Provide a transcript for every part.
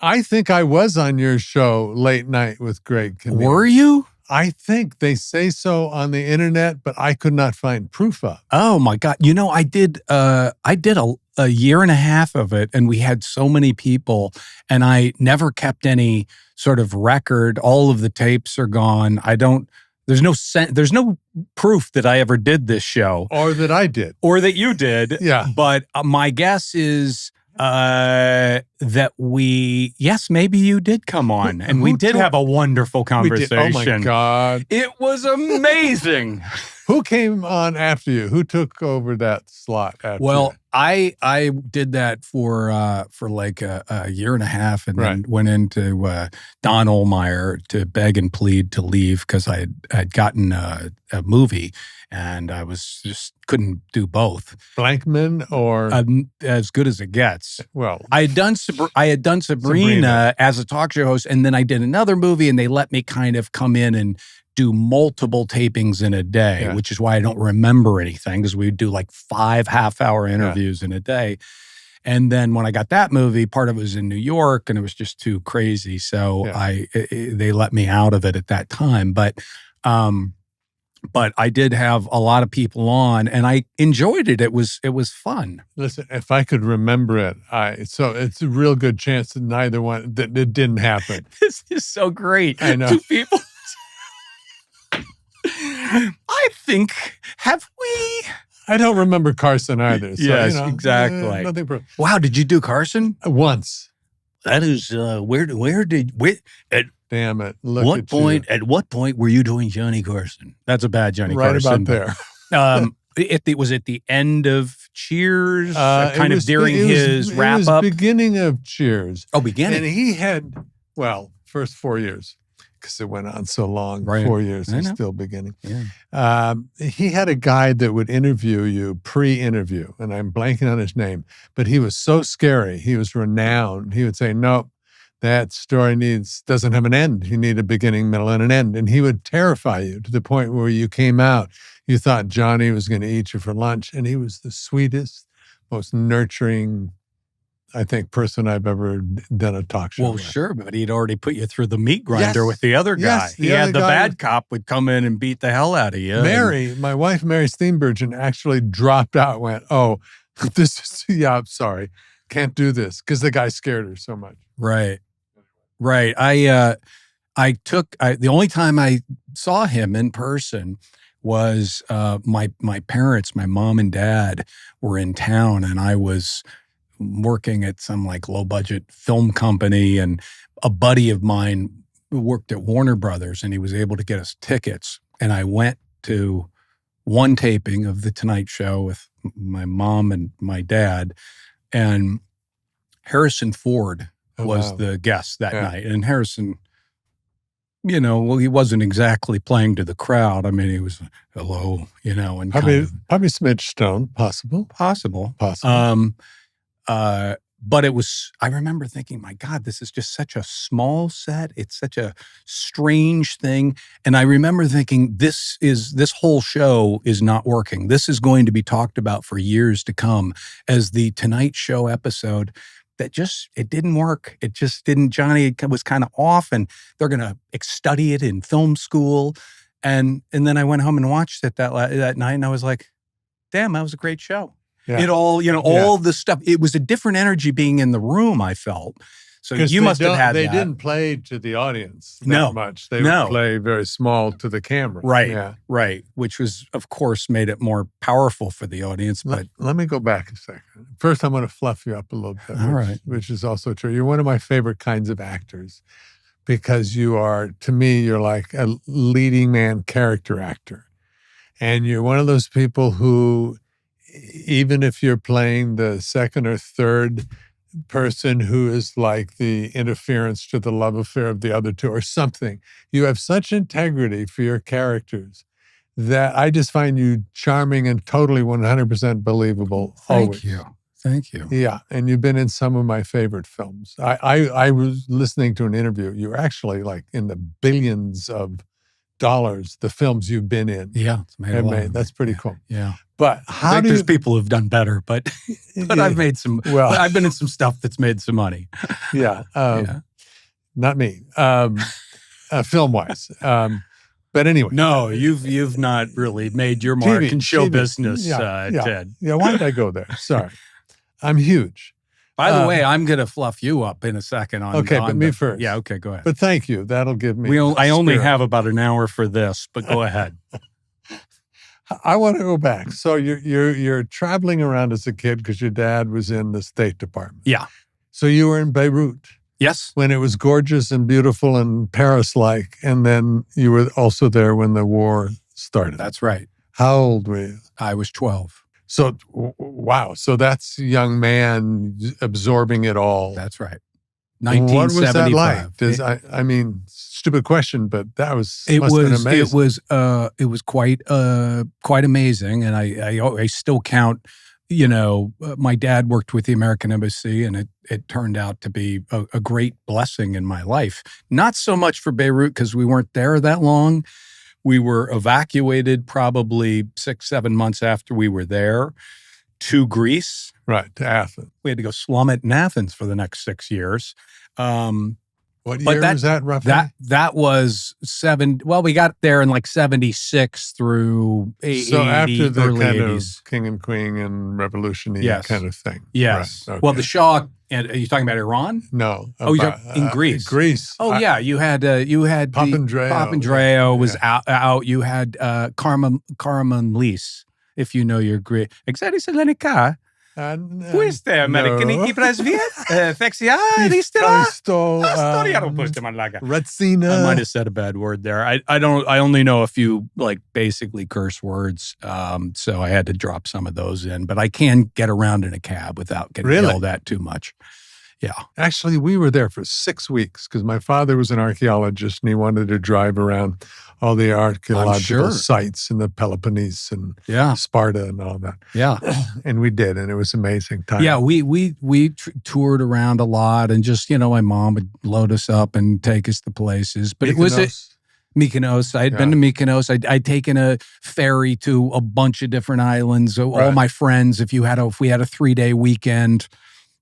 I think I was on your show Late Night with Greg Kinnear. Were you? I think they say so on the internet, but I could not find proof of. Oh my God. I did a year and a half of it, and we had so many people, and I never kept any sort of record. All of the tapes are gone. There's no proof that I ever did this show. Or that I did. Or that you did. Yeah. But my guess is that maybe you did come on, and we did have a wonderful conversation. Oh my God. It was amazing. Who came on after you? Who took over that slot after you? I did that for like a year and a half, and then went into Don Ohlmeyer to beg and plead to leave because I'd gotten a movie, and I was just couldn't do both. Blankman or As Good as It Gets. Well, I had done Sabrina as a talk show host, and then I did another movie, and they let me kind of come in and do multiple tapings in a day, which is why I don't remember anything, because we would do like 5 half-hour interviews in a day. And then when I got that movie, part of it was in New York, and it was just too crazy. So they let me out of it at that time. But I did have a lot of people on, and I enjoyed it. It was fun. Listen, if I could remember it, so it's a real good chance that that it didn't happen. This is so great. I know. Two people. I think, have we? I don't remember Carson either. So, yes, exactly. Nothing. Wow, did you do Carson? Once. That is where Damn it! At what point were you doing Johnny Carson? That's a bad Johnny Carson. Right about there. It was at the end of Cheers, during his wrap up. It was beginning of Cheers. Oh, beginning. And he had first 4 years. Because it went on so long, 4 years, and still beginning. Yeah. He had a guy that would interview you pre-interview, and I'm blanking on his name, but he was so scary. He was renowned. He would say, nope, that story doesn't have an end. You need a beginning, middle, and an end. And he would terrify you to the point where you came out, you thought Johnny was going to eat you for lunch, and he was the sweetest, most nurturing, I think, person I've ever done a talk show with. Sure, but he'd already put you through the meat grinder with the other guy. Yes, the bad cop would come in and beat the hell out of you. My wife, Mary Steenburgen, actually dropped out, went, oh, I'm sorry, can't do this, because the guy scared her so much. Right. The only time I saw him in person was my parents, my mom and dad, were in town, and I was working at some like low budget film company, and a buddy of mine worked at Warner Brothers, and he was able to get us tickets. And I went to one taping of The Tonight Show with my mom and my dad, and Harrison Ford was the guest that night. And Harrison, he wasn't exactly playing to the crowd. I mean, he was hello, and probably Smidge Stone, possible. But I remember thinking, my God, this is just such a small set. It's such a strange thing. And I remember thinking, this whole show is not working. This is going to be talked about for years to come as the Tonight Show episode it didn't work. It just didn't. Johnny was kind of off, and they're going to study it in film school. And then I went home and watched it that night, and I was like, damn, that was a great show. Yeah. It all, all the stuff. It was a different energy being in the room, I felt. So you must have had that. They didn't play to the audience that much. They would play very small to the camera. Right, yeah. Right. Which was, of course, made it more powerful for the audience. But let me go back a second. First, I'm going to fluff you up a little bit, which is also true. You're one of my favorite kinds of actors because you're like a leading man character actor. And you're one of those people who, even if you're playing the second or third person who is like the interference to the love affair of the other two or something, you have such integrity for your characters that I just find you charming and totally 100% believable. Thank you. Yeah, and you've been in some of my favorite films. I was listening to an interview. You're actually like in the billions of dollars, the films you've been in. Yeah, it's made a lot. That's pretty cool. Yeah. But I think there's people who've done better, but I've made some. Well, I've been in some stuff that's made some money. Yeah, not me, film wise. But anyway, no, you've not really made your mark in show business, Ted. Yeah, why did I go there? Sorry, I'm huge. By the way, I'm going to fluff you up in a second. But me first. Yeah, okay, go ahead. But thank you. That'll give me. I only have about an hour for this, but go ahead. I want to go back. So you're traveling around as a kid because your dad was in the State Department. Yeah. So you were in Beirut. Yes. When it was gorgeous and beautiful and Paris-like, and then you were also there when the war started. That's right. How old were you? I was 12. So, wow. So that's a young man absorbing it all. That's right. 1975. What was that like? I mean, stupid question, but that was must have been amazing. It was quite amazing, and I still count. My dad worked with the American Embassy, and it turned out to be a great blessing in my life. Not so much for Beirut because we weren't there that long. We were evacuated probably 6-7 months after we were there to Greece. Right, to Athens. We had to go slum it in Athens for the next 6 years. What year was that roughly? That was we got there in like 76 through 80, so after the early kind 80s. Of king and queen and revolutionary kind of thing. Yes. Right. Okay. Well, the Shah, and are you talking about Iran? No. You're talking in Greece. Greece. Oh, yeah. You had Papandreou was out. You had Karamanlis, if you know your Greek. Exactly. Queste americani Ratsina. I might have said a bad word there. I only know a few basically curse words. So I had to drop some of those in, but I can get around in a cab without getting yelled at too much. Yeah. Actually, we were there for 6 weeks because my father was an archaeologist and he wanted to drive around all the archaeological sites in the Peloponnese and Sparta and all that. Yeah. And we did, and it was an amazing time. Yeah, we toured around a lot, and just, my mom would load us up and take us to places. But Mykonos. It was Mykonos. I'd been to Mykonos. I'd taken a ferry to a bunch of different islands. So all my friends, if we had a 3-day weekend,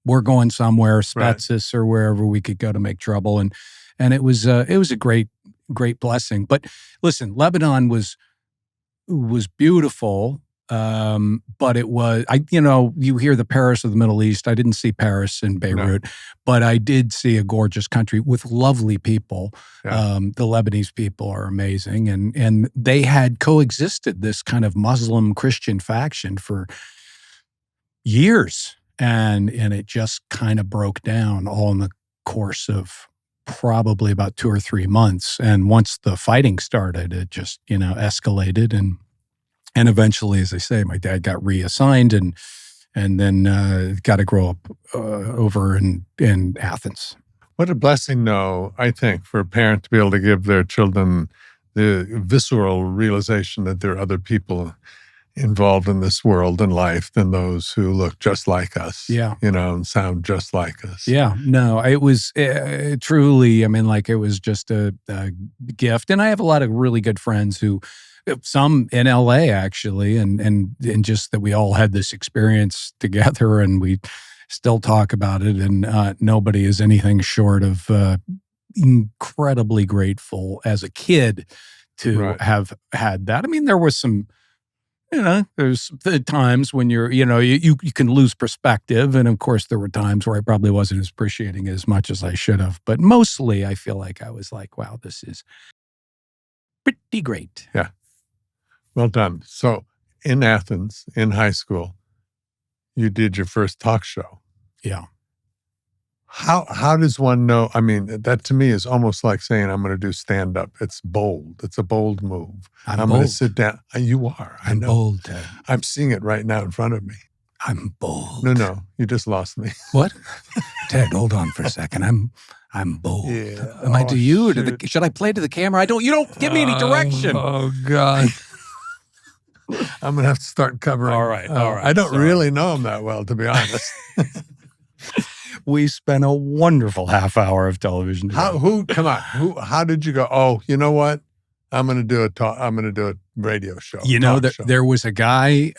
we're going somewhere, Spetses or wherever we could go to make trouble. And it was a great blessing. But listen, Lebanon was beautiful. But it was, you hear the Paris of the Middle East. I didn't see Paris and Beirut, but I did see a gorgeous country with lovely people. Yeah. The Lebanese people are amazing. And they had coexisted this kind of Muslim Christian faction for years. And it just kind of broke down all in the course of probably about 2 or 3 months. And once the fighting started, it just, escalated. And eventually, as I say, my dad got reassigned and then got to grow up over in Athens. What a blessing, though, I think, for a parent to be able to give their children the visceral realization that there are other people involved in this world and life than those who look just like us, and sound just like us. Yeah, no, it was truly, it was just a gift. And I have a lot of really good friends who, some in LA actually, and just that we all had this experience together and we still talk about it. And nobody is anything short of incredibly grateful as a kid to have had that. There was some, there's the times when you can lose perspective. And of course, there were times where I probably wasn't appreciating as much as I should have. But mostly I feel like I was like, wow, this is pretty great. Yeah. Well done. So in Athens, in high school, you did your first talk show. Yeah. How does one know? That to me is almost like saying, I'm going to do stand-up. It's bold. It's a bold move. I'm going to sit down. You are. I know. I'm bold, Ted. I'm seeing it right now in front of me. I'm bold. No. You just lost me. What? Ted, hold on for a second. I'm bold. Yeah. Am I to you or to should I play to the camera? You don't give me any direction. Oh, God. I'm going to have to start covering. All right. I don't really know him that well, to be honest. We spent a wonderful half hour of television together. How did you go, oh, you know what? I'm going to do a radio show. You know, there was a guy,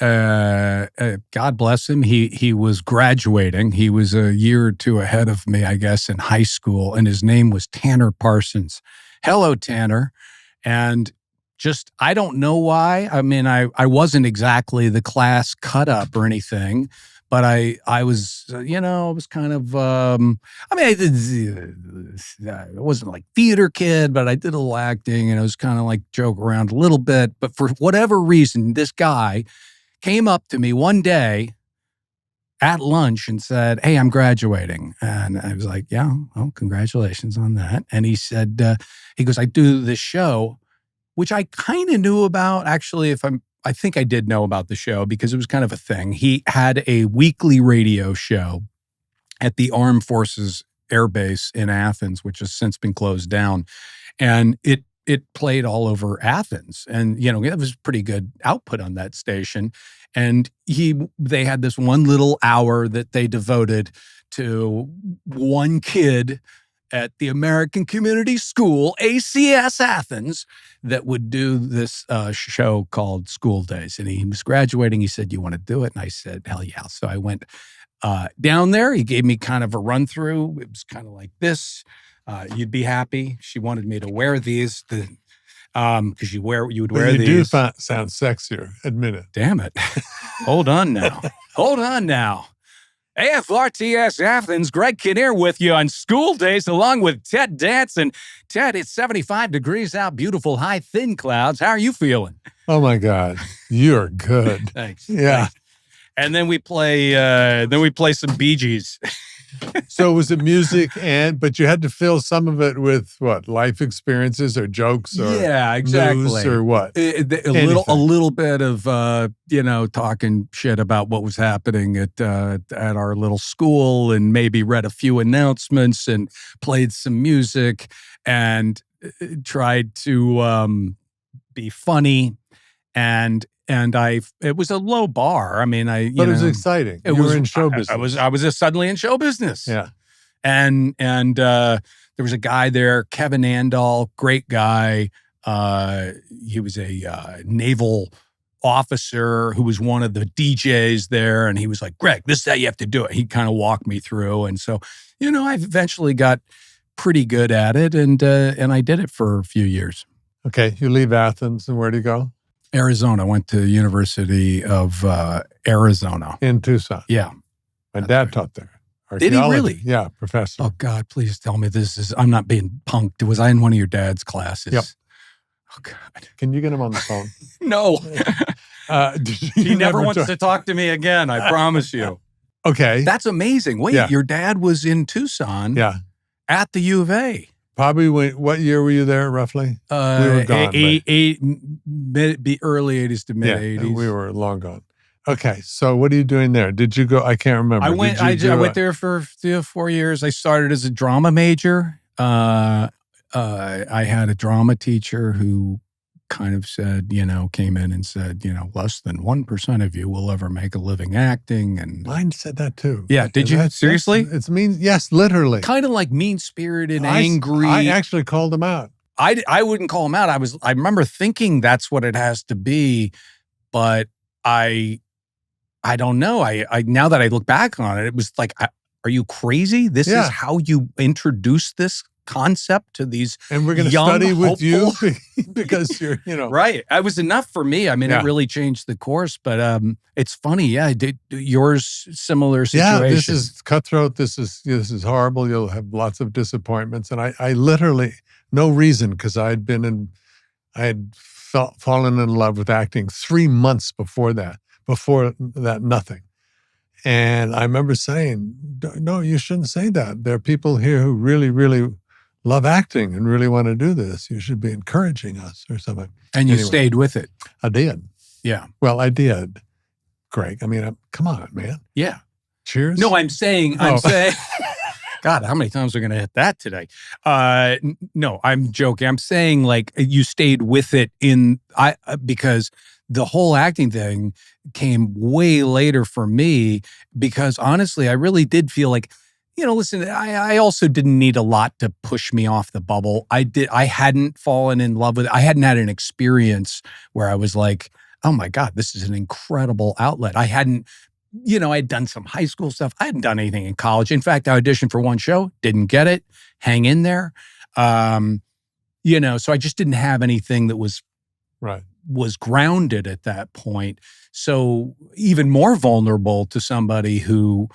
God bless him. He was graduating. He was a year or two ahead of me, I guess, in high school. And his name was Tanner Parsons. Hello, Tanner. And just, I don't know why. I mean, I wasn't exactly the class cut up or anything, but I was, I was kind of, I wasn't like theater kid, but I did a little acting and I was kind of like joke around a little bit. But for whatever reason, this guy came up to me one day at lunch and said, "Hey, I'm graduating." And I was like, "Yeah, well, congratulations on that." And he said, he goes, "I do this show," which I kind of knew about. Actually, I think I did know about the show because it was kind of a thing. He had a weekly radio show at the Armed Forces Air Base in Athens, which has since been closed down. And it played all over Athens. And, it was pretty good output on that station. And they had this one little hour that they devoted to one kid at the American Community School, ACS Athens, that would do this show called School Days. And he was graduating. He said, "You want to do it?" And I said, "Hell yeah." So I went down there. He gave me kind of a run through. It was kind of like this. You'd be happy. She wanted me to wear these because you would wear these. You do sound sexier. Admit it. Damn it. Hold on now. AFRTS Athens, Greg Kinnear with you on School Days along with Ted Danson. Ted, it's 75 degrees out, beautiful high, thin clouds. How are you feeling? Oh my God, you're good. Thanks. Yeah. Thanks. And then we play some Bee Gees. So was it music but you had to fill some of it with what, life experiences or jokes or news or what? A little bit of talking shit about what was happening at our little school, and maybe read a few announcements and played some music and tried to be funny and it was a low bar. I mean, but it was exciting. You were in show business. I was just suddenly in show business. Yeah. And there was a guy there, Kevin Andal, great guy. He was a naval officer who was one of the DJs there. And he was like, "Greg, this is how you have to do it." He kind of walked me through. And so, I eventually got pretty good at it. And I did it for a few years. Okay. You leave Athens and where do you go? Arizona. I went to University of Arizona. In Tucson. Yeah. My dad taught there. Did he really? Yeah, professor. Oh, God, please tell me I'm not being punked. Was I in one of your dad's classes? Yep. Oh, God. Can you get him on the phone? No. He never wants to talk to me again, I promise you. Okay. That's amazing. Wait, Your dad was in Tucson at the U of A. Probably what year were you there, roughly? We were gone. Early 80s to mid 80s. Yeah, we were long gone. Okay, so what are you doing there? Did you go? I can't remember. I went there for 3 or 4 years. I started as a drama major. I had a drama teacher who kind of said, came in and said, less than 1% of you will ever make a living acting. And mine said that too. Yeah. Did you? Seriously? It's mean. Yes, literally. Kind of like mean-spirited, angry. I actually called him out. I wouldn't call him out. I remember thinking that's what it has to be, but I don't know. I now that I look back on it, it was like, are you crazy? This is how you introduce this concept to these and we're going to study with you because you're right. It was enough for me. I mean, it really changed the course, but it's funny. Yeah. Did yours similar situation? Yeah, this is cutthroat. This is horrible. You'll have lots of disappointments. And I literally, no reason, because I had fallen in love with acting 3 months before that, nothing. And I remember saying, "No, you shouldn't say that. There are people here who really, really love acting and really want to do this. You should be encouraging us," or something. And you stayed with it. I did. Yeah. Well, I did, Greg. I mean, come on, man. Yeah. Cheers. No, I'm saying, God, how many times are we going to hit that today? No, I'm joking. I'm saying like you stayed with it because the whole acting thing came way later for me because honestly, I really did feel like listen, I also didn't need a lot to push me off the bubble. I hadn't fallen in love with it. I hadn't had an experience where I was like, oh my God, this is an incredible outlet. I hadn't, I'd done some high school stuff. I hadn't done anything in college. In fact, I auditioned for one show, didn't get it, hang in there. So I just didn't have anything that was grounded at that point. So even more vulnerable to somebody who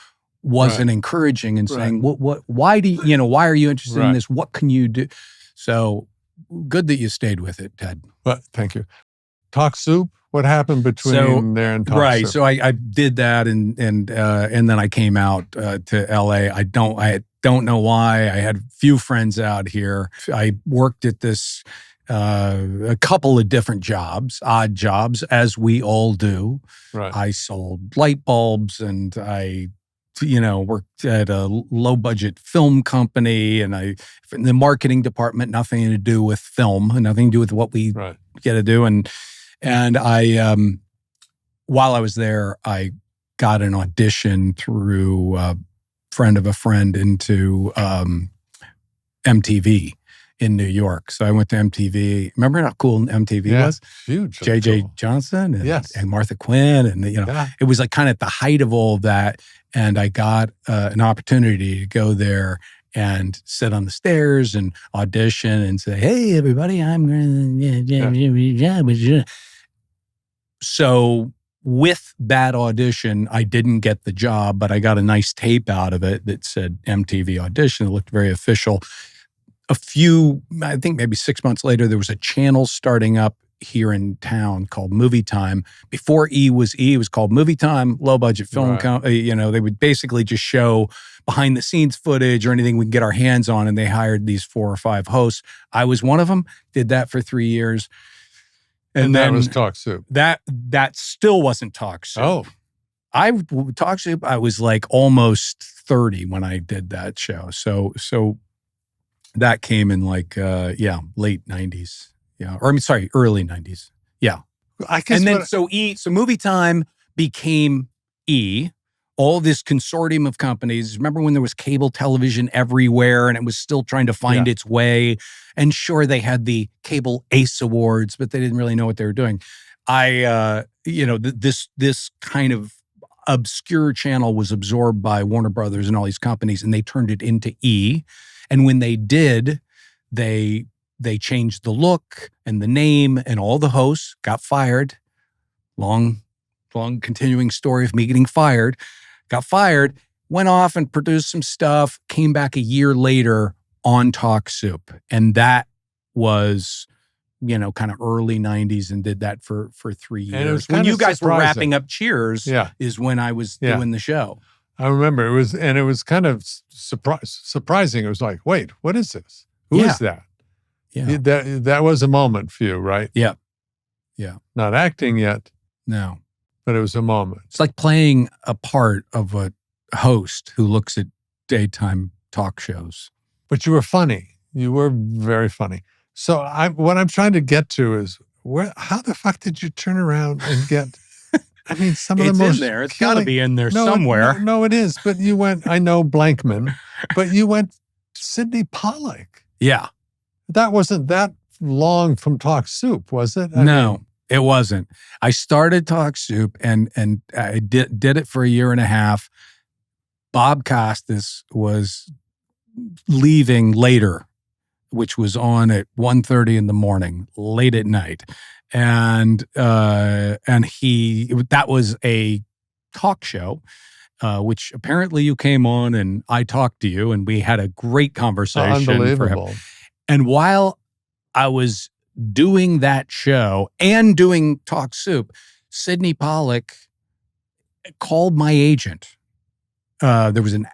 wasn't encouraging and saying, why are you interested in this? What can you do? So good that you stayed with it, Ted. Well, thank you. Talk Soup. What happened between there and Talk Soup? Right. So I did that and then I came out to LA. I don't know why. I had a few friends out here. I worked at this a couple of different jobs, odd jobs, as we all do. Right. I sold light bulbs and I worked at a low budget film company and in the marketing department, nothing to do with film, nothing to do with what we get to do. And I, while I was there, I got an audition through a friend of a friend into MTV in New York. So I went to MTV. Remember how cool MTV was? Huge. J.J. Johnson and Martha Quinn. And, it was like kind of at the height of all of that. And I got an opportunity to go there and sit on the stairs and audition and say, hey, everybody, I'm So with that audition, I didn't get the job, but I got a nice tape out of it that said MTV audition. It looked very official. I think maybe 6 months later, there was a channel starting up here in town called Movie Time. Before E was called Movie Time, low budget film. They would basically just show behind the scenes footage or anything we could get our hands on. And they hired these 4 or 5 hosts. I was one of them, did that for 3 years. And then, that was Talk Soup. That still wasn't Talk Soup. Oh. Talk Soup, I was like almost 30 when I did that show. So that came in like, late 90s. Yeah. Or early 90s. Yeah. I guess. And then so Movie Time became E. All this consortium of companies. Remember when there was cable television everywhere and it was still trying to find its way? And sure, they had the Cable Ace Awards, but they didn't really know what they were doing. This kind of obscure channel was absorbed by Warner Brothers and all these companies, and they turned it into E. And when they did, they changed the look and the name, and all the hosts got fired. Long continuing story of me getting fired. Got fired, went off and produced some stuff, came back a year later on Talk Soup. And that was, kind of early 90s, and did that for 3 years. When you guys were wrapping up Cheers is when I was doing the show. I remember it was kind of surprising. It was like, wait, what is this? Who is that? Yeah. That was a moment for you, right? Yeah. Yeah. Not acting yet. No. But it was a moment. It's like playing a part of a host who looks at daytime talk shows. But you were funny. You were very funny. So what I'm trying to get to is, how the fuck did you turn around and get... some of the most... It's in there. It's got to be in there somewhere. No, it is. But you went, I know Blankman, but you went Sidney Pollack. Yeah. That wasn't that long from Talk Soup, was it? No, it wasn't. I started Talk Soup and I did it for a year and a half. Bob Costas was leaving later, which was on at 1:30 in the morning, late at night. And that was a talk show, which apparently you came on and I talked to you and we had a great conversation. Unbelievable. And while I was doing that show and doing Talk Soup, Sidney Pollack called my agent. There was a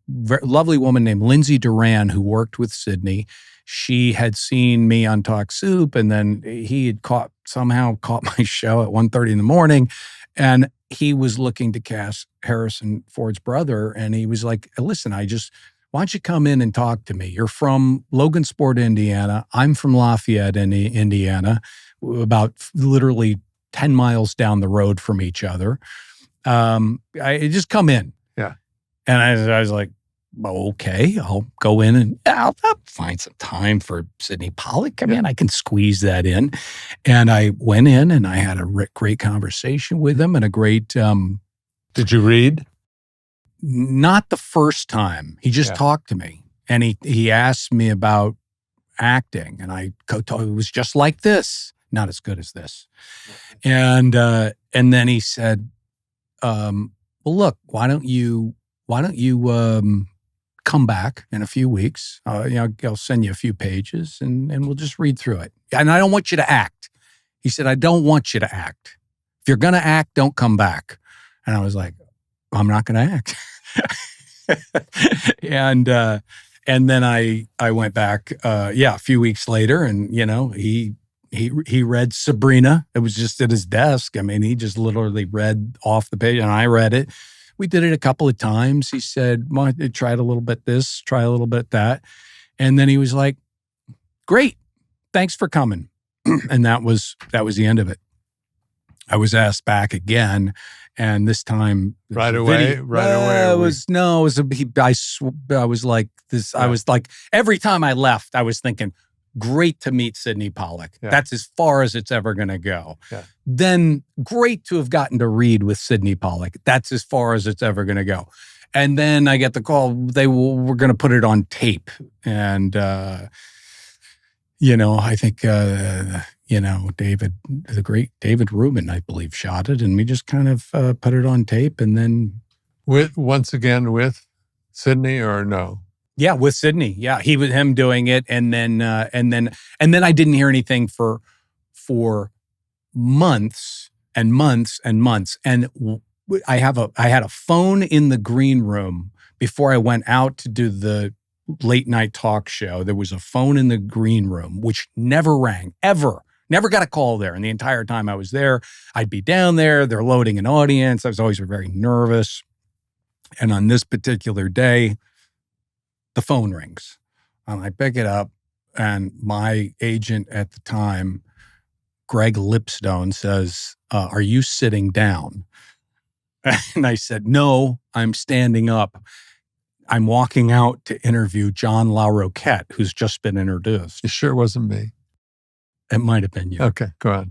very lovely woman named Lindsay Duran who worked with Sidney. She had seen me on Talk Soup, and then he had somehow caught my show at 1:30 in the morning, and he was looking to cast Harrison Ford's brother, and he was like, listen, why don't you come in and talk to me? You're from Logansport, Indiana. I'm from Lafayette, Indiana, about literally 10 miles down the road from each other. I just come in. Yeah. And I was like, okay, I'll go in and I'll find some time for Sidney Pollack. I mean, I can squeeze that in. And I went in and I had a great conversation with him and a great... Did you read? Not the first time. He just talked to me. And he asked me about acting. And it was just like this. Not as good as this. And then he said, well, look, why don't you come back in a few weeks? I'll send you a few pages and we'll just read through it. And I don't want you to act. He said, I don't want you to act. If you're going to act, don't come back. And I was like, I'm not going to act. And then I went back, a few weeks later, and he read Sabrina. It was just at his desk. I mean, he just literally read off the page, and I read it. We did it a couple of times. He said, well, try it a little bit this, try a little bit that. And then he was like, great, thanks for coming. And that was the end of it. I was asked back again, and this time right away. I was like this. Yeah. I was like, every time I left, I was thinking, great to meet Sidney Pollack. Yeah. That's as far as it's ever going to go. Yeah. Then great to have gotten to read with Sidney Pollack. That's as far as it's ever going to go. And then I get the call, we're going to put it on tape. And, I think, the great David Rubin, I believe, shot it. And we just kind of put it on tape. And then. Once again with Sidney or no? Yeah, with Sidney. Yeah, him doing it, and then I didn't hear anything for months and months and months. And I had a phone in the green room before I went out to do the late night talk show. There was a phone in the green room which never rang ever. Never got a call there. And the entire time I was there, I'd be down there. They're loading an audience. I was always very nervous. And on this particular day, the phone rings, and I pick it up, and my agent at the time, Greg Lipstone, says, are you sitting down? And I said, no, I'm standing up. I'm walking out to interview John LaRoquette, who's just been introduced. You sure it wasn't me? It might have been you. Okay, go on.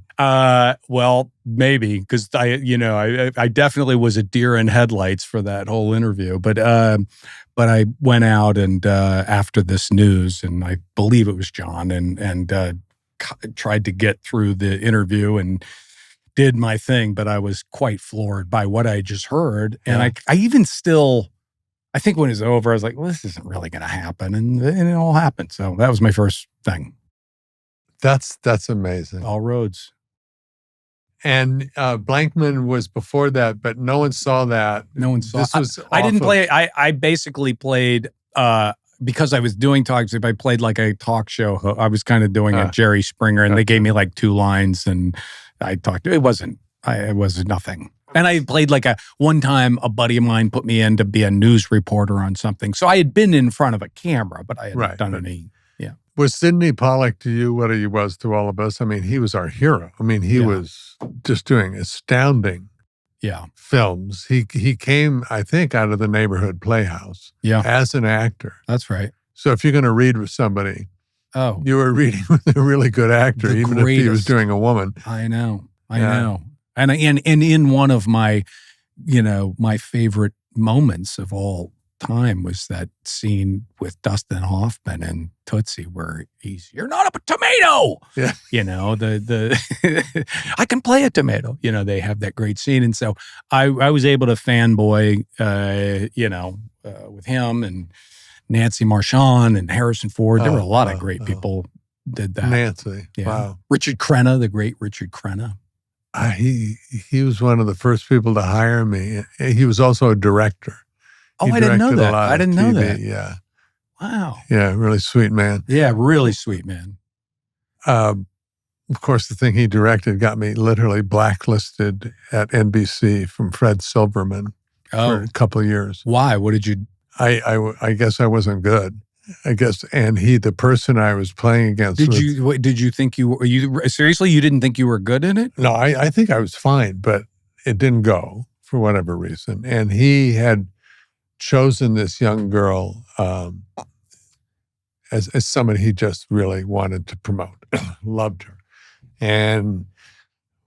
Well, maybe, because I definitely was a deer in headlights for that whole interview. But I went out and after this news, and I believe it was John, and tried to get through the interview and did my thing. But I was quite floored by what I just heard, and I even still. I think when it was over, I was like, well, this isn't really going to happen. And it all happened. So that was my first thing. That's amazing. All roads. And Blankman was before that, but no one saw that. No one saw it. I didn't play. I basically played, because I was doing talks, if I played like a talk show, I was kind of doing a Jerry Springer, and they gave me like 2 lines and I talked. It was nothing. And I played like one time a buddy of mine put me in to be a news reporter on something. So I had been in front of a camera, but I hadn't done any. Yeah. Was Sidney Pollack to you what he was to all of us? I mean, he was our hero. I mean, he was just doing astounding films. He came, I think, out of the neighborhood playhouse as an actor. That's right. So if you're going to read with somebody, you were reading with a really good actor, even if he was doing a woman. I know. And in one of my, my favorite moments of all time was that scene with Dustin Hoffman and Tootsie where you're not a tomato. Yeah. I can play a tomato. They have that great scene. And so I was able to fanboy, with him and Nancy Marchand and Harrison Ford. There were a lot of great people did that. Nancy. Yeah. Wow. Richard Crenna, the great Richard Crenna. He was one of the first people to hire me. He was also a director. Oh, I didn't know that. I didn't know that. Yeah. Wow. Yeah, really sweet man. Yeah, really sweet man. Of course, the thing he directed got me literally blacklisted at NBC from Fred Silverman for a couple of years. Why? What did you? I guess I wasn't good. I guess, and the person I was playing against. Did you think you seriously? You didn't think you were good in it? No, I think I was fine, but it didn't go for whatever reason. And he had chosen this young girl as somebody he just really wanted to promote, loved her. And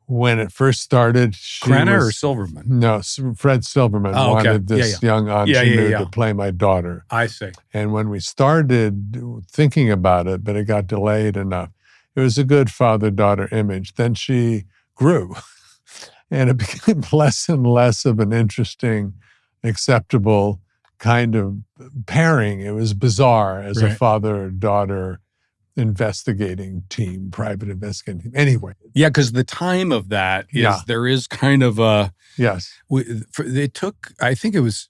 when it first started, Krenner or Silverman? No, Fred Silverman wanted this young ingenue to play my daughter. I see. And when we started thinking about it, but it got delayed enough, it was a good father-daughter image. Then she grew, and it became less and less of an interesting, acceptable kind of pairing. It was bizarre as a father-daughter investigating team, private investigating team. Anyway. Yeah, because the time of that is there is kind of a... Yes. It took, I think it was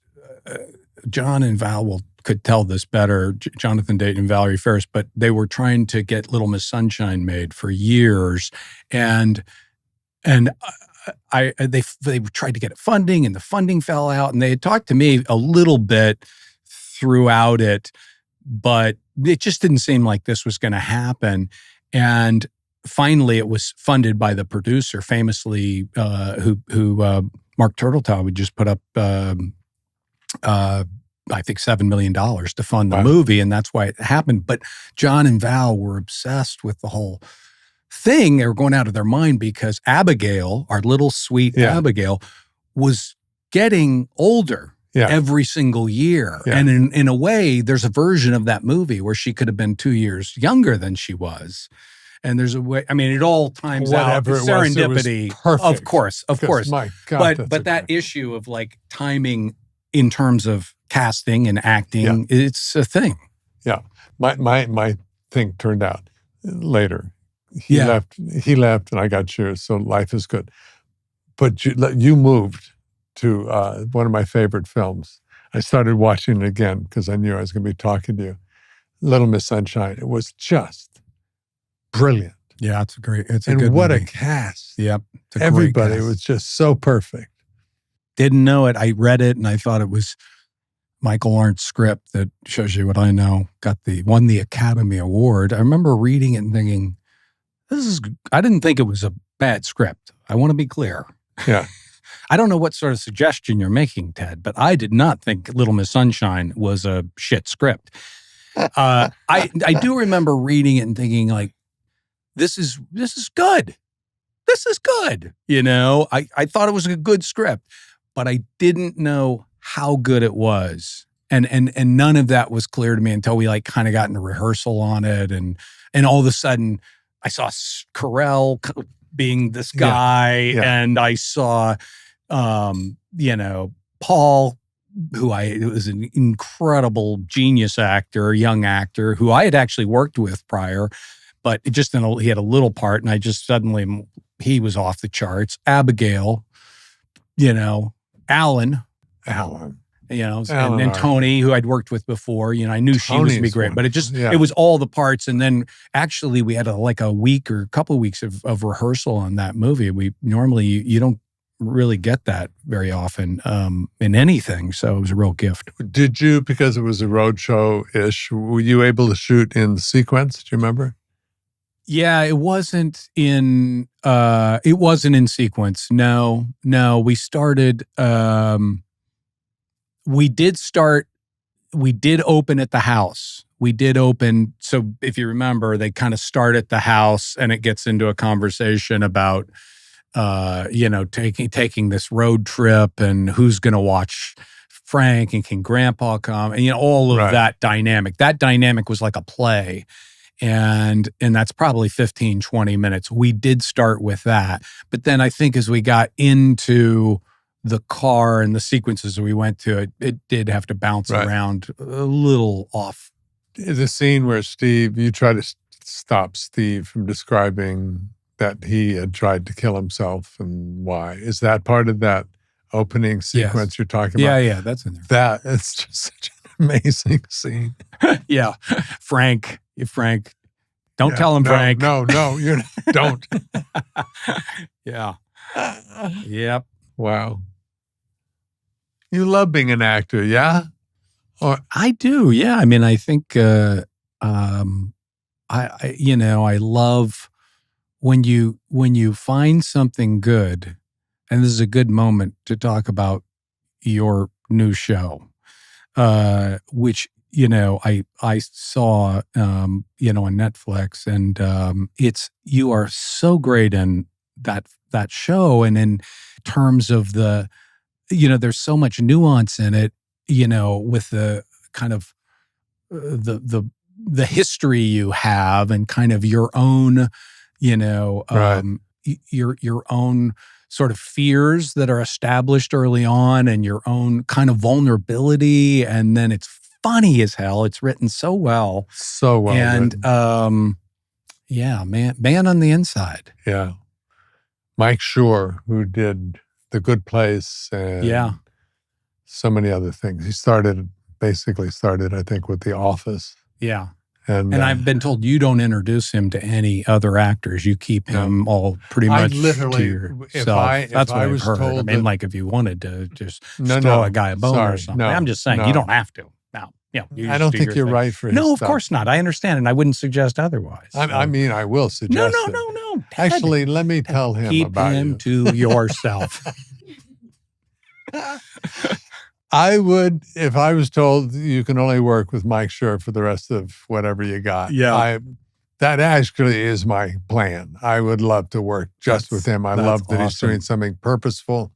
John and Val could tell this better, Jonathan Dayton and Valerie Ferris, but they were trying to get Little Miss Sunshine made for years. And they tried to get funding, and the funding fell out, and they had talked to me a little bit throughout it, but it just didn't seem like this was going to happen. And finally, it was funded by the producer, famously, who Mark Turteltaub would just put up, I think $7 million to fund the movie, and that's why it happened. But John and Val were obsessed with the whole thing. They were going out of their mind because Abigail, our little sweet Abigail, was getting older. Every single year. And in a way, there's a version of that movie where she could have been 2 years younger than she was. And there's a way, I mean, it all times out. Serendipity. Of course. My God, but that issue of like timing in terms of casting and acting, it's a thing. Yeah. My thing turned out later. He left and I got cheers. So life is good. But you moved to one of my favorite films. I started watching it again because I knew I was going to be talking to you. Little Miss Sunshine. It was just brilliant. Yeah, it's a good And what movie. A cast. Yep. Everybody was just so perfect. Didn't know it. I read it and I thought it was Michael Arndt's script that shows you what I know. Won the Academy Award. I remember reading it and thinking, I didn't think it was a bad script. I want to be clear. Yeah. I don't know what sort of suggestion you're making, Ted, but I did not think Little Miss Sunshine was a shit script. I do remember reading it and thinking, like, this is good. This is good. You know, I thought it was a good script, but I didn't know how good it was. And none of that was clear to me until we like kind of got into rehearsal on it. And all of a sudden I saw Carell being this guy and I saw, Paul, who was an incredible genius actor, young actor, who I had actually worked with prior, but he had a little part, and I just suddenly, he was off the charts. Abigail, Alan, and Tony, who I'd worked with before, I knew she was going to be great, but it was all the parts. And then actually we had a week or a couple of weeks of rehearsal on that movie. We normally, you don't really get that very often in anything. So it was a real gift. Did you, because it was a roadshow-ish, were you able to shoot in sequence? Do you remember? Yeah, it wasn't in sequence. No, we started, we did open at the house. So if you remember, they kind of start at the house and it gets into a conversation about, taking this road trip and who's going to watch Frank and can Grandpa come, and all of that dynamic. That dynamic was like a play, and that's probably 15, 20 minutes. We did start with that, but then I think as we got into the car and the sequences we went to, it did have to bounce around a little off. The scene where you try to stop Steve from describing that he had tried to kill himself and why. Is that part of that opening sequence you're talking about? Yeah, that's in there. It's just such an amazing scene. Yeah. Frank, don't tell him, Frank. No, you don't. Yeah. Yep. Wow. You love being an actor, yeah? Or I do, yeah. I mean, I think I love when you find something good, and this is a good moment to talk about your new show. which I saw on Netflix, and you are so great in that show, and in terms of there's so much nuance in it, with the kind of the history you have, and kind of your own, Right. your own sort of fears that are established early on, and your own kind of vulnerability, and then it's funny as hell. It's written so well. So well and written. Man on the inside. Yeah. Mike Schur, who did The Good Place and so many other things. He basically started, I think, with The Office. Yeah. And I've been told you don't introduce him to any other actors. You keep him all pretty much to yourself. That's what I've heard. I mean, like if you wanted to just throw a guy a bone or something. I'm just saying, you don't have to. No. I don't think you're right for his No, stuff. Of course not. I understand, and I wouldn't suggest otherwise. I mean, I will suggest it. No. Actually, let me tell him about you. Keep him to yourself. I would, if I was told you can only work with Mike Schur for the rest of whatever you got. Yeah. That actually is my plan. I would love to work just with him. I love that he's doing something purposeful.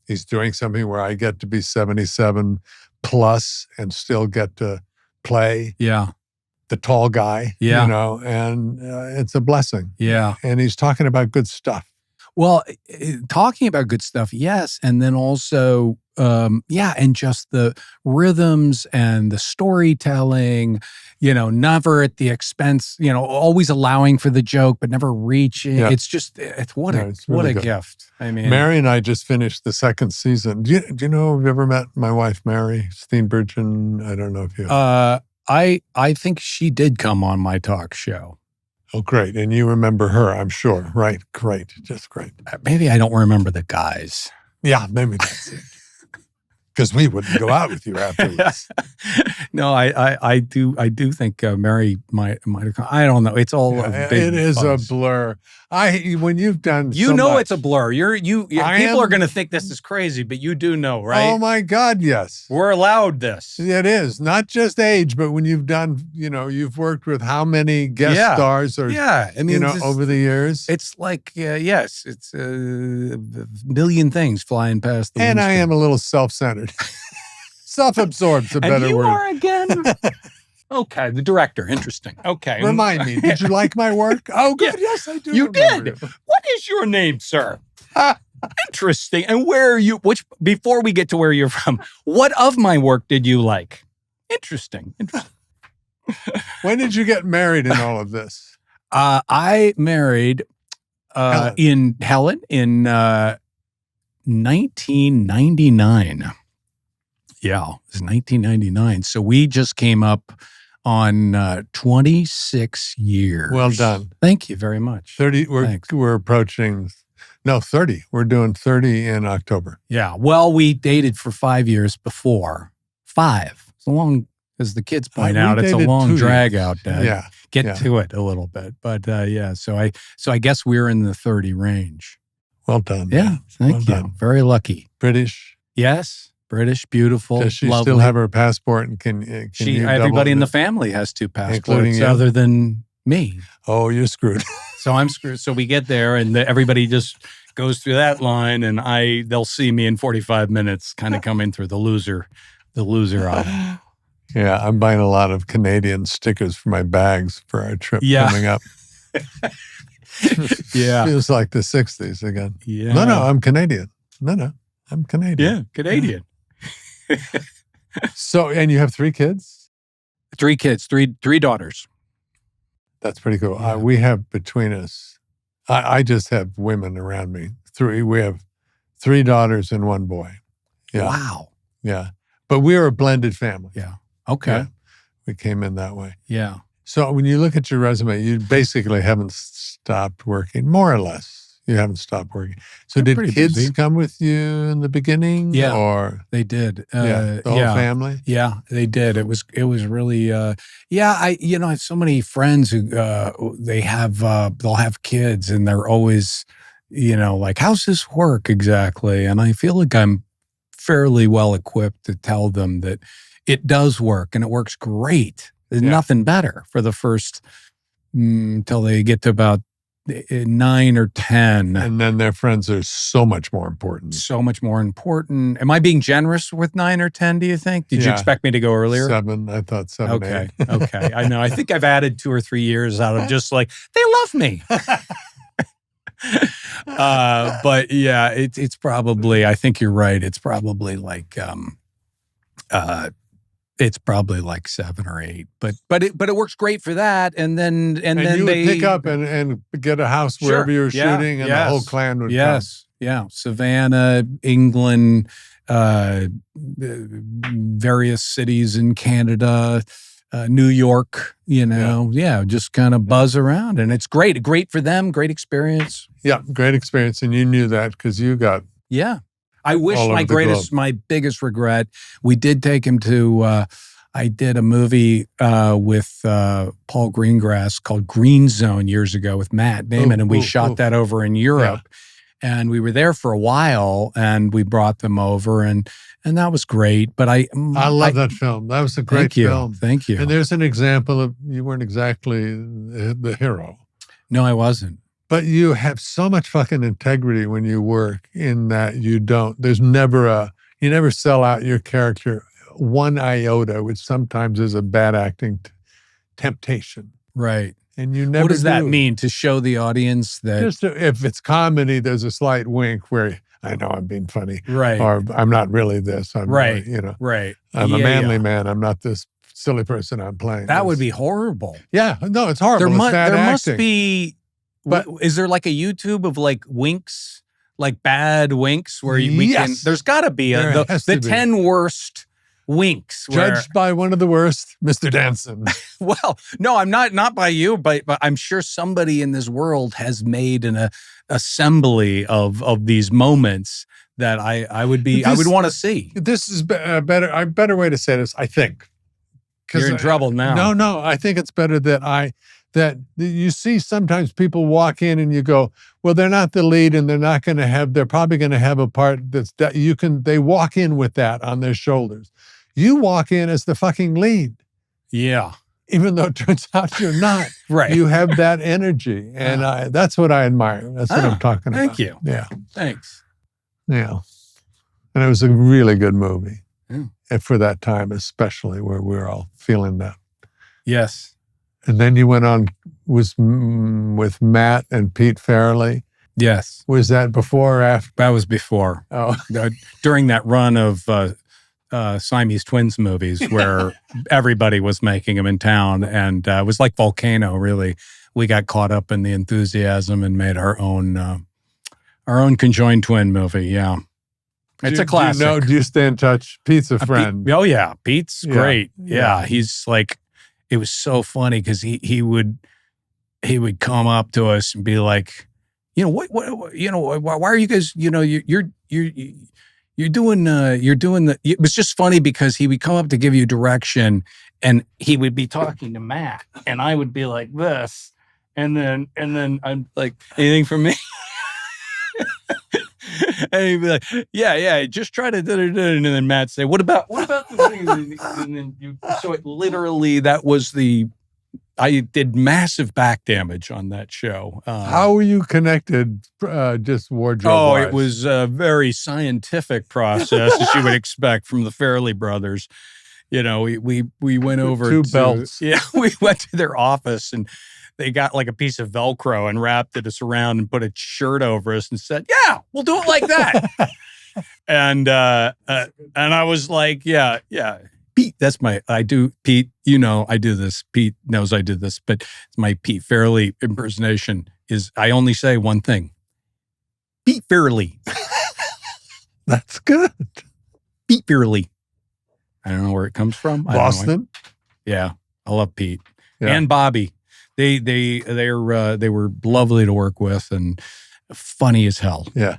He's doing something where I get to be 77 plus and still get to play the tall guy, and it's a blessing. Yeah. And he's talking about good stuff. Well, talking about good stuff, yes. And then also, and just the rhythms and the storytelling, never at the expense, always allowing for the joke, but never reaching. Yeah. It's just, what a gift. I mean, Mary and I just finished the second season. Do you know, have you ever met my wife, Mary Steenburgen? I don't know if you I think she did come on my talk show. Oh, great. And you remember her, I'm sure, right? Great. Just great. Maybe I don't remember the guys. Yeah, maybe that's it. Because we wouldn't go out with you afterwards. No, I do think Mary might have come. I don't know. It's all it is buzz. A blur. When you've done, it's a blur. People are going to think this is crazy, but you do know, right? Oh my God, yes. We're allowed this. It is not just age, but when you've done, you've worked with how many guest stars or over the years. It's like it's a million things flying past the. And I am a little self-centered. Self-absorbed's a better word. And you are again? Okay, the director. Interesting. Okay. Remind me, did you like my work? Oh, good. Yeah. Yes, I do. You did. What is your name, sir? Interesting. And where are you? Before we get to where you're from, what of my work did you like? Interesting. When did you get married in all of this? I married in Helen in 1999. Yeah, it was 1999. So we just came up on 26 years. Well done. Thank you very much. 30. We're approaching. No, 30. We're doing 30 in October. Yeah. Well, we dated for 5 years before. 5. It's a long, as the kids point out, it's a long drag out. Yeah. Get to it a little bit, but So I guess we're in the 30 range. Well done. Yeah. Thank you. Done. Very lucky. British. Yes. British, beautiful, Does she lovely. still have her passport? And can you everybody in the family has 2 passports, including you? Other than me. Oh, you're screwed. So I'm screwed. So we get there, and everybody just goes through that line, and they'll see me in 45 minutes, kind of coming through the loser aisle. Yeah, I'm buying a lot of Canadian stickers for my bags for our trip coming up. Yeah, feels like the 60s again. Yeah. No, I'm Canadian. No, I'm Canadian. Yeah, Canadian. So, and you have 3 kids? 3 kids, three daughters. That's pretty cool. Yeah. We have between us, I just have women around me. 3. We have 3 daughters and 1 boy. Yeah. Wow. Yeah. But we're a blended family. Yeah. Okay. Yeah. We came in that way. Yeah. So when you look at your resume, you basically haven't stopped working, more or less. You haven't stopped working. So did kids busy. Come with you in the beginning? Yeah, or they did. The whole family. Yeah, they did. It was really. I have so many friends who they'll have kids, and they're always like, how's this work exactly? And I feel like I'm fairly well equipped to tell them that it does work, and it works great. There's nothing better for the first till they get to about 9 or 10. And then their friends are so much more important. So much more important. Am I being generous with 9 or 10, do you think? Did you expect me to go earlier? 7. I thought 7, Okay. 8. Okay. I know. I think I've added 2 or 3 years out of just like, they love me. But yeah, it's probably, I think you're right. It's probably like, it's probably like 7 or 8, but it works great for that. And then you would pick up and get a house wherever you were shooting, and the whole clan would come. Yeah. Savannah, England, various cities in Canada, New York, just kind of buzz around. And it's great for them, great experience. Yeah, great experience. And you knew that because you got... Yeah. I wish my biggest regret, we did take him to, I did a movie with Paul Greengrass called Green Zone years ago with Matt Damon, and we shot that over in Europe. Yeah. And we were there for a while, and we brought them over, and that was great. But I love that film. That was a great film. Thank you. And there's an example of, you weren't exactly the hero. No, I wasn't. But you have so much fucking integrity when you work, in that you never sell out your character one iota, which sometimes is a bad acting temptation. Right. And you never What does that mean? To show the audience that... if it's comedy, there's a slight wink where I know I'm being funny. Right. Or I'm not really this. I'm right. Really, Right. I'm a manly man. I'm not this silly person I'm playing. That would be horrible. Yeah. No, it's horrible. It's bad acting. Must be... But is there like a YouTube of like winks, like bad winks where we can? There's got to be the 10 worst winks. Judged by one of the worst, Mr. Danson. Well, no, I'm not by you, but I'm sure somebody in this world has made an assembly of these moments that I would want to see. This is a better way to say this, I think. You're in trouble now. No, I think it's better that you see sometimes people walk in and you go, well, they're not the lead, and they're probably going to have a part they walk in with that on their shoulders. You walk in as the fucking lead. Yeah. Even though it turns out you're not. Right. You have that energy. And that's what I admire. That's what I'm talking about. Thank you. Yeah. Thanks. Yeah. And it was a really good movie. Yeah. And for that time, especially, where we were all feeling that. Yes. And then you went on with Matt and Pete Farrelly. Yes. Was that before or after? That was before. Oh. During that run of Siamese Twins movies where everybody was making them in town. And it was like Volcano, really. We got caught up in the enthusiasm and made our own conjoined twin movie. Yeah. It's a classic. Do you stay in touch? Pete's a friend. Oh, yeah. Pete's great. Yeah. He's like... It was so funny because he would come up to us and be like, what why are you guys, you're doing the, it was just funny because he would come up to give you direction, and he would be talking to Matt, and I would be like this, and then I'm like, anything from me? And he'd be like, yeah, just try to, and then Matt say, what about the and then so it literally, that was I did massive back damage on that show. How were you connected, just wardrobe? Oh, it was a very scientific process, as you would expect from the Farrelly brothers. We went over two belts. Yeah, we went to their office, and they got like a piece of Velcro and wrapped us around and put a shirt over us and said, yeah, we'll do it like that. And I was like, yeah, Pete, Pete, I do this. Pete knows I do this, but my Pete Farrelly impersonation is, I only say one thing. Pete Farrelly. That's good. Pete Farrelly. I don't know where it comes from. Boston? Yeah. I love Pete. Yeah. And Bobby. They were lovely to work with and funny as hell. Yeah.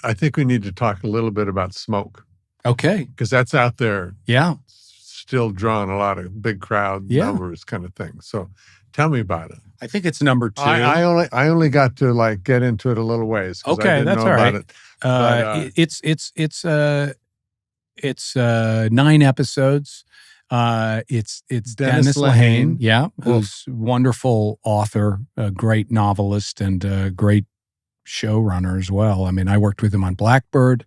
I think we need to talk a little bit about Smoke. Okay. Because that's out there. Yeah. Still drawing a lot of big crowd numbers kind of thing. So tell me about it. I think it's number 2. I only got to get into it a little ways. Okay, that's all right. It's It's 9 episodes. It's Dennis Lehane, who's a wonderful author, a great novelist, and a great showrunner as well. I mean, I worked with him on Blackbird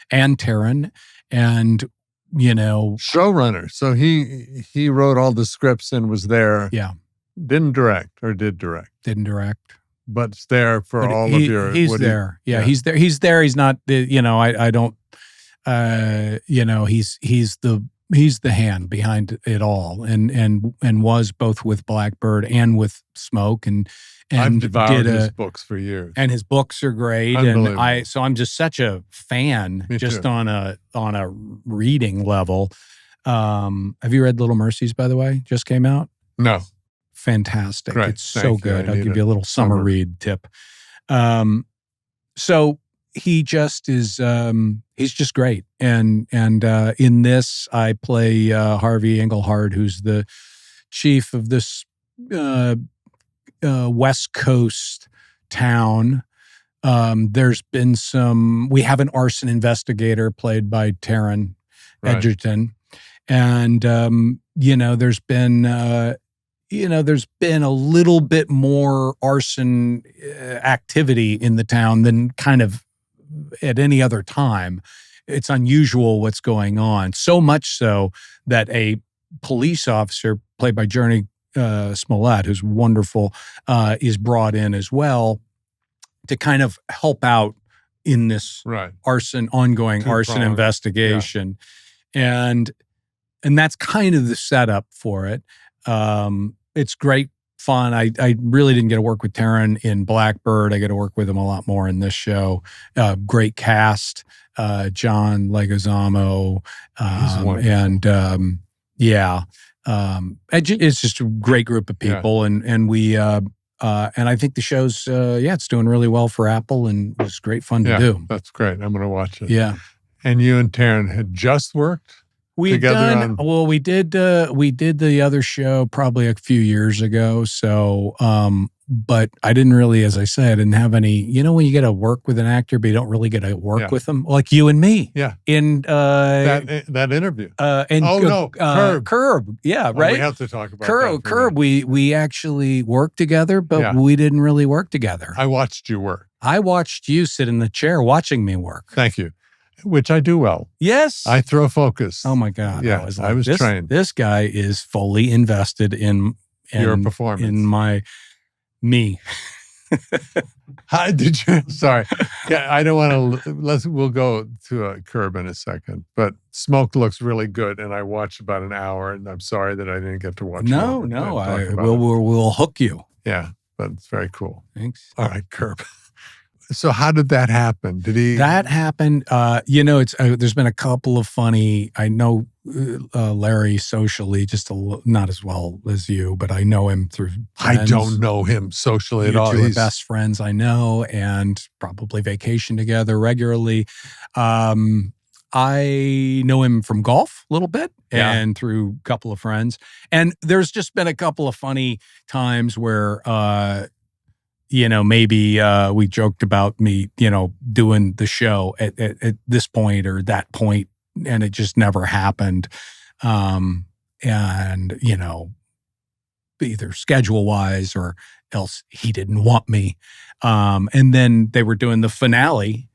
and Terran, and showrunner. So he wrote all the scripts and was there. Yeah, didn't direct or did direct? Didn't direct, but it's there for all of your. He's there. He's there. He's there. He's not. I don't. He's the hand behind it all, and was both with Blackbird and with Smoke, and I've devoured his books for years, and his books are great, and I'm just such a fan, just on a reading level. Have you read Little Mercies, by the way? Just came out. No, fantastic! Great. It's so good. I'll give you a little summer read tip. So he just is. He's just great, and in this, I play Harvey Engelhard, who's the chief of this West Coast town. There's been we have an arson investigator played by Taron Egerton, and there's been a little bit more arson activity in the town than kind of at any other time. It's unusual what's going on. So much so that a police officer played by Journey Smollett, who's wonderful, is brought in as well to kind of help out in this ongoing arson investigation. Yeah. And that's kind of the setup for it. It's great fun. I really didn't get to work with Taron in Blackbird. I get to work with him a lot more in this show. Great cast, John Leguizamo, it's just a great group of people, and we and I think the show's it's doing really well for Apple, and it was great fun to do. That's great. I'm going to watch it. Yeah. And you and Taron had just worked. We did the other show probably a few years ago. So, but I didn't really, as I said, I didn't have any, when you get to work with an actor, but you don't really get to work with them, like you and me. Yeah. In that interview. Curb. Yeah. Right. We have to talk about Curb. We actually worked together, but we didn't really work together. I watched you work. I watched you sit in the chair watching me work. Thank you. Which I do well. Yes. I throw focus. Oh my God. Yeah. I was trained. This guy is fully invested in your performance. In me. How did you? Sorry. Yeah, I don't want to. We'll go to a Curb in a second. But Smoke looks really good, and I watched about an hour, and I'm sorry that I didn't get to watch. No. We'll hook you. Yeah, but it's very cool. Thanks. All right, Curb. So how did that happen? Did he? That happened. It's there's been a couple of funny. I know Larry socially, just not as well as you, but I know him through friends. I don't know him socially at all. He's best friends I know, and probably vacation together regularly. I know him from golf a little bit, and through a couple of friends. And there's just been a couple of funny times where. Maybe we joked about me, doing the show at this point or that point, and it just never happened. Either schedule-wise or else he didn't want me. And then they were doing the finale,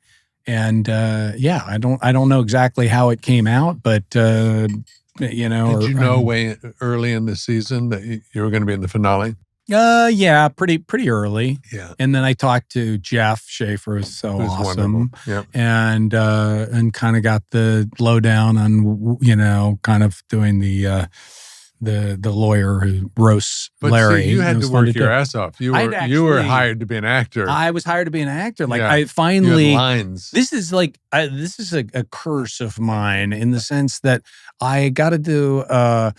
and I don't know exactly how it came out, but Did you know way early in the season that you were going to be in the finale? Pretty early. Yeah. And then I talked to Jeff Schaefer, who's awesome. Yep. And kind of got the lowdown on, kind of doing the lawyer who roasts Larry. See, you had to work your ass off. You were hired to be an actor. I was hired to be an actor. I finally, you had lines. This is a curse of mine in the sense that I got to do, I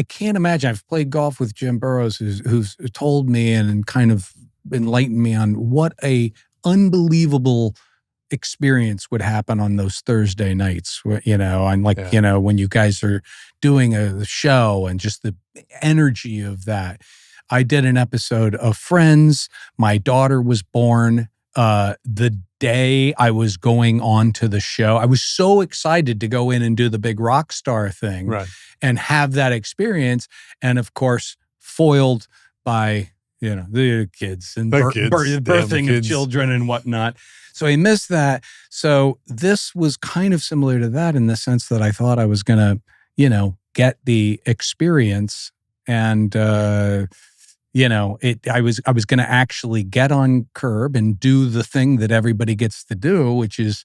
can't imagine. I've played golf with Jim Burrows, who's told me and kind of enlightened me on what a unbelievable experience would happen on those Thursday nights. When you guys are doing a show and just the energy of that. I did an episode of Friends. My daughter was born the day I was going on to the show, I was so excited to go in and do the big rock star thing and have that experience. And of course, foiled by, the kids and birthing of children and whatnot. So I missed that. So this was kind of similar to that in the sense that I thought I was going to, get the experience and, I was going to actually get on Curb and do the thing that everybody gets to do, which is,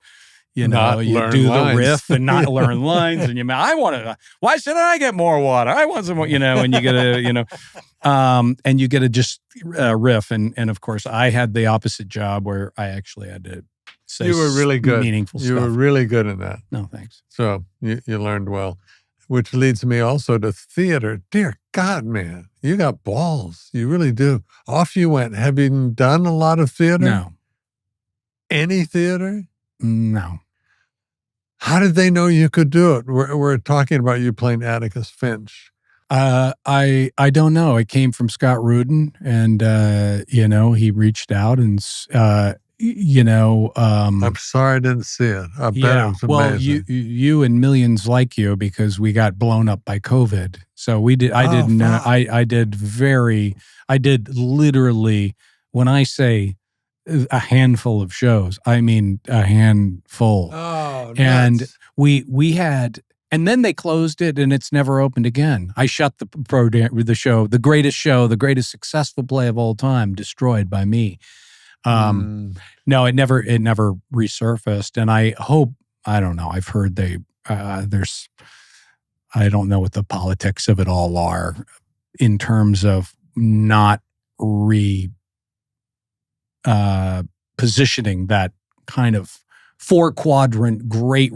you do the riff and not learn lines. And why should I get more water? I want some more, and you get to, and you get to just riff. And of course I had the opposite job where I actually had to say you were really good. Meaningful stuff. You were really good in that. No, thanks. So you learned well, which leads me also to theater. Dear God, man, you got balls. You really do. Off you went. Have you done a lot of theater? No. Any theater? No. How did they know you could do it? We're talking about you playing Atticus Finch. I don't know. It came from Scott Rudin, and he reached out and I'm sorry I didn't see it. I bet it was amazing. Well, you and millions like you, because we got blown up by COVID. So we did. I did literally, when I say a handful of shows, I mean a handful. Oh, and nuts. we had. And then they closed it, and it's never opened again. I shut the show, the greatest successful play of all time, destroyed by me. No, it never resurfaced. And I hope, I don't know. I've heard I don't know what the politics of it all are in terms of not positioning that kind of 4-quadrant, great,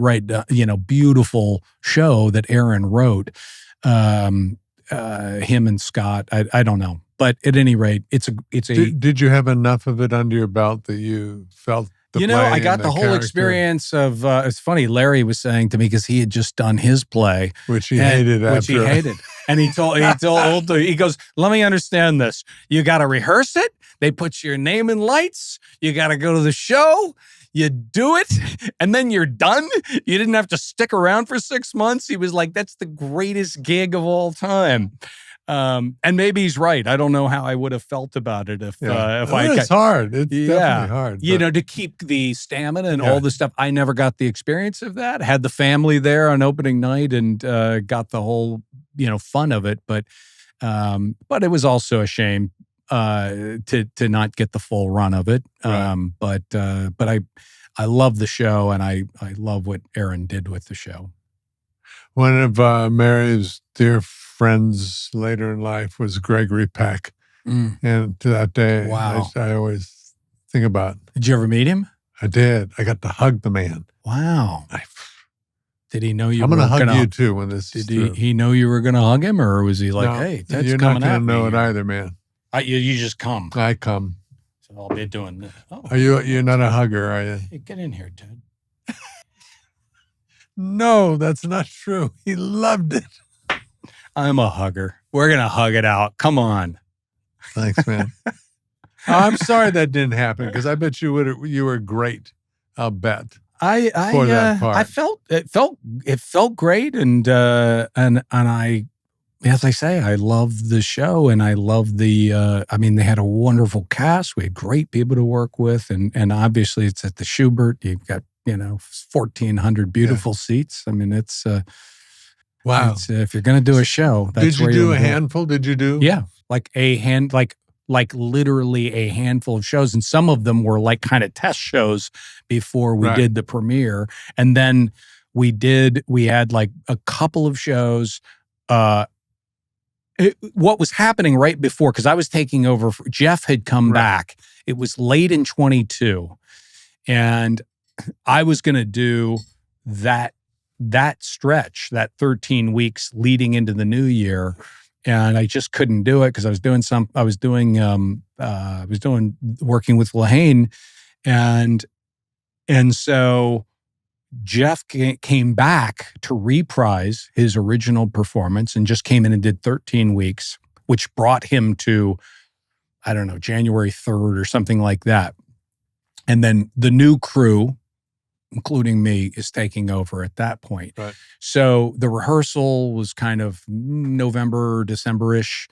beautiful show that Aaron wrote, him and Scott. I don't know. But at any rate, it's a. Did you have enough of it under your belt that you felt the play? I got the whole experience of. It's funny. Larry was saying to me, because he had just done his play, which he hated. And he goes, "Let me understand this. You got to rehearse it. They put your name in lights. You got to go to the show. You do it, and then you're done. You didn't have to stick around for 6 months." He was like, "That's the greatest gig of all time." And maybe he's right. I don't know how I would have felt about it if it's hard. It's definitely hard. To keep the stamina and all this stuff. I never got the experience of that. Had the family there on opening night and got the whole fun of it. But it was also a shame to not get the full run of it. Right. But I love the show, and I love what Aaron did with the show. One of Mary's dear friends later in life was Gregory Peck. And to that day, wow. I always think about. Did you ever meet him? I did. I got to hug the man. Wow. Did he know you I'm were going to hug you too when this is through. He know you were going to hug him, or was he like, no, hey, Ted's you're coming not going at to know me? it either, man. You just come. I come. So I'll be doing this. Oh, you're not a hugger, are you? Hey, get in here, Ted. No, that's not true. He loved it. I'm a hugger. We're going to hug it out. Come on. Thanks, man. I'm sorry that didn't happen, because I bet you were great. I'll bet. That part. I felt it felt great, and I, as I say, I loved the show, and I loved the. They had a wonderful cast. We had great people to work with, and obviously it's at the Schubert. You've got 1,400 beautiful seats. I mean, it's wow. If you're going to do a show, that's did you do a handful? Did you do? Yeah, like literally a handful of shows, and some of them were like kind of test shows before we did the premiere, and then we had like a couple of shows. What was happening right before, because I was taking over. Jeff had come back. It was late in 22, and I was going to do that stretch, that 13 weeks leading into the new year. And I just couldn't do it because I was working with Lahane. And so Jeff came back to reprise his original performance and just came in and did 13 weeks, which brought him to, I don't know, January 3rd or something like that. And then the new crew, including me, is taking over at that point. Right. So the rehearsal was kind of November, December-ish.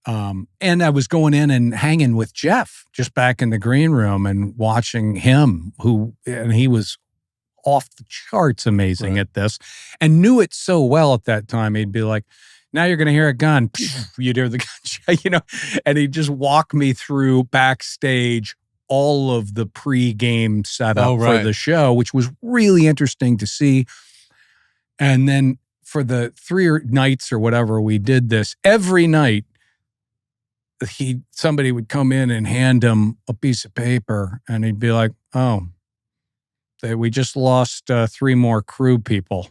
And I was going in and hanging with Jeff just back in the green room and watching him, and he was off the charts amazing at this and knew it so well at that time. He'd be like, now you're going to hear a gun. You'd hear the gun, and he'd just walk me through backstage all of the pre-game setup for the show, which was really interesting to see. And then for the 3 nights or whatever we did this, every night somebody would come in and hand him a piece of paper and he'd be like, oh, we just lost 3 more crew people.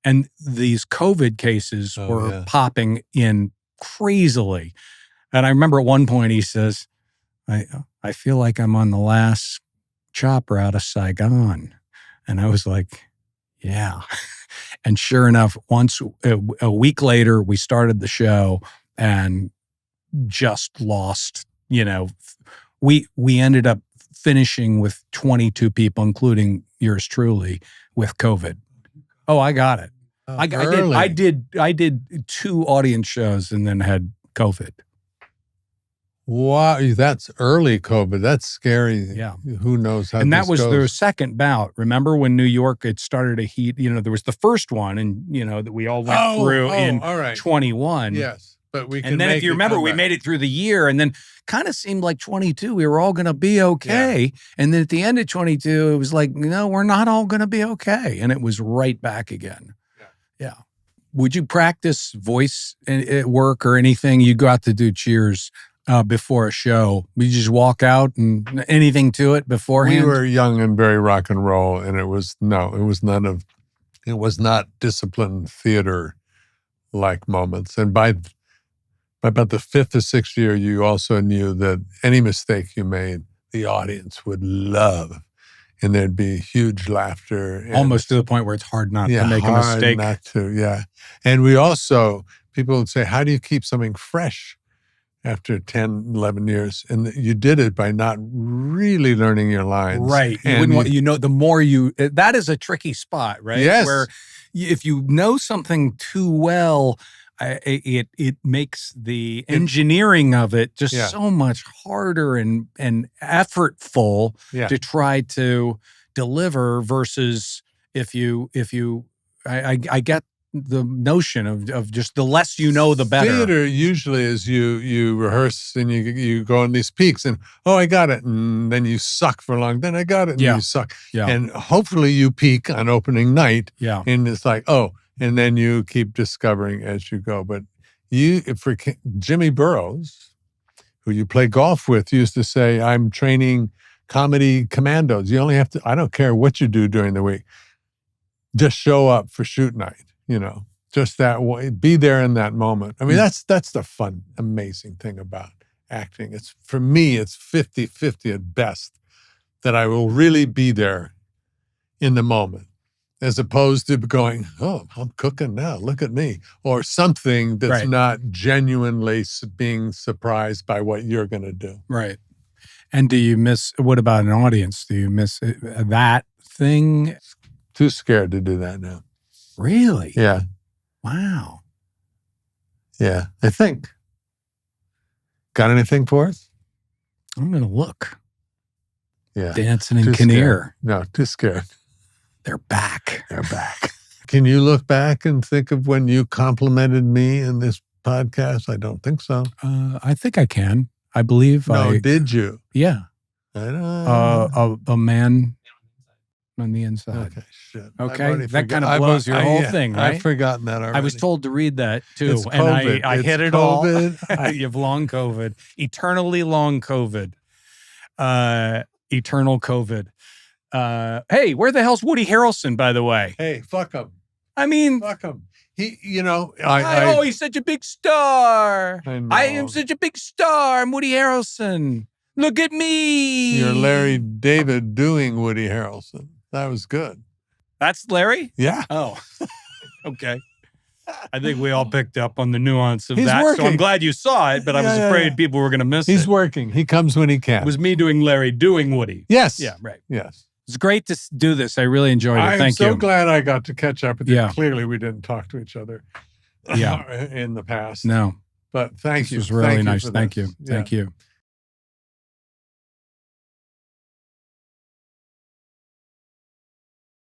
And these COVID cases were popping in crazily. And I remember at one point he says, I feel like I'm on the last chopper out of Saigon. And I was like, yeah. And sure enough, a week later, we started the show and just lost, we ended up finishing with 22 people, including yours truly, with COVID. Oh, I got it. I did 2 audience shows and then had COVID. Wow, that's early COVID. That's scary. Yeah. Who knows how and this that was goes. their second bout. Remember when New York, it started to heat, there was the first one and, that we all went through in 21. Yes. But we can and then if you remember, we made it through the year and then kind of seemed like 22, we were all going to be okay. Yeah. And then at the end of 22, it was like, no, we're not all going to be okay. And it was right back again. Yeah. Would you practice voice at work or anything? You go out to do cheers before a show. We just walk out and anything to it beforehand? We were young and very rock and roll, and it was not disciplined theater-like moments. And by about the 5th or 6th year, you also knew that any mistake you made, the audience would love. And there'd be huge laughter. Almost to the point where it's hard not to make a mistake. Not to, yeah. And we also, people would say, how do you keep something fresh after 10, 11 years? And you did it by not really learning your lines. Right. The more that is a tricky spot, right? Yes. Where if you know something too well, it makes the engineering of it just so much harder and effortful to try to deliver versus I get the notion of just the less you know, the better. Theater usually is you rehearse and you go on these peaks and, I got it. And then you suck for long. Then I got it. And you suck. Yeah. And hopefully you peak on opening night. Yeah. And it's like, and then you keep discovering as you go. But for Jimmy Burrows, who you play golf with, used to say, I'm training comedy commandos. You only have to, I don't care what you do during the week. Just show up for shoot night. Just that way, be there in that moment. I mean, that's the fun, amazing thing about acting. For me, it's 50-50 at best that I will really be there in the moment, as opposed to going, I'm cooking now, look at me, or something that's not genuinely being surprised by what you're going to do. Right. And what about an audience? Do you miss that thing? Too scared to do that now. Really? Yeah. Wow. Yeah, I think. Got anything for us? I'm going to look. Yeah. Danson and Kinnear. No, too scared. They're back. Can you look back and think of when you complimented me in this podcast? I don't think so. I think I can. I believe did you? Yeah. I don't a man on the inside. Okay, shit. Okay, that kind of blows your whole thing, right? I've forgotten that already. I was told to read that too, it's and I hit it COVID. all. You have long COVID, eternally long COVID, eternal COVID. Hey, where the hell's Woody Harrelson, by the way? Hey, fuck him. I mean, fuck him. He's such a big star. I am such a big star. I'm Woody Harrelson. Look at me. You're Larry David doing Woody Harrelson. That was good. That's Larry? Yeah. Oh, okay. I think we all picked up on the nuance of He's that. working. So I'm glad you saw it, but I was afraid people were going to miss it. He's working. He comes when he can. It was me doing Larry, doing Woody. Yes. Yeah, right. Yes. It's great to do this. I really enjoyed it. Thank you. I'm so glad I got to catch up with you. Yeah. Clearly, we didn't talk to each other in the past. No. But thank you. This was really Thank you nice. for Thank this. you. Thank you.